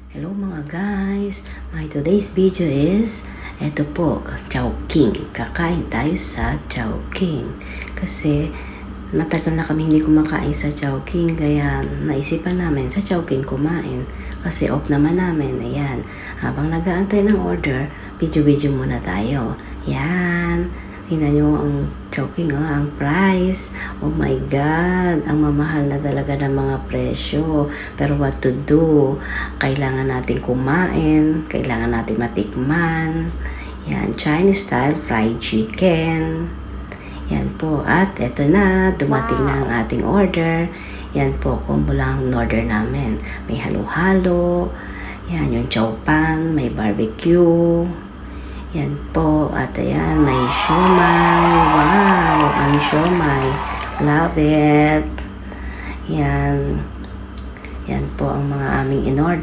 Hello mga guys! My today's video is eto po, Chowking. Kakain tayo sa Chowking. Kasi matagal na kami hindi kumakain sa Chowking, kaya naisipan namin sa Chowking kumain. Kasi off naman namin. Ayan, habang nag-aantay ng order, video muna tayo. Yan. Tingnan nyo ang Chowking, ang price. Oh my God! Ang mamahal na talaga ng mga presyo. Pero what to do? Kailangan natin kumain. Kailangan natin matikman. Yan, Chinese style fried chicken. Yan po. At eto na, dumating na ang ating order. Yan po, combo lang ang order namin. May halo-halo. Yan, yung chow pan, may barbecue. Yan po, at ayan, may siomai. Wow, ang siomai. Love it. Yan. Yan po ang mga aming in-order.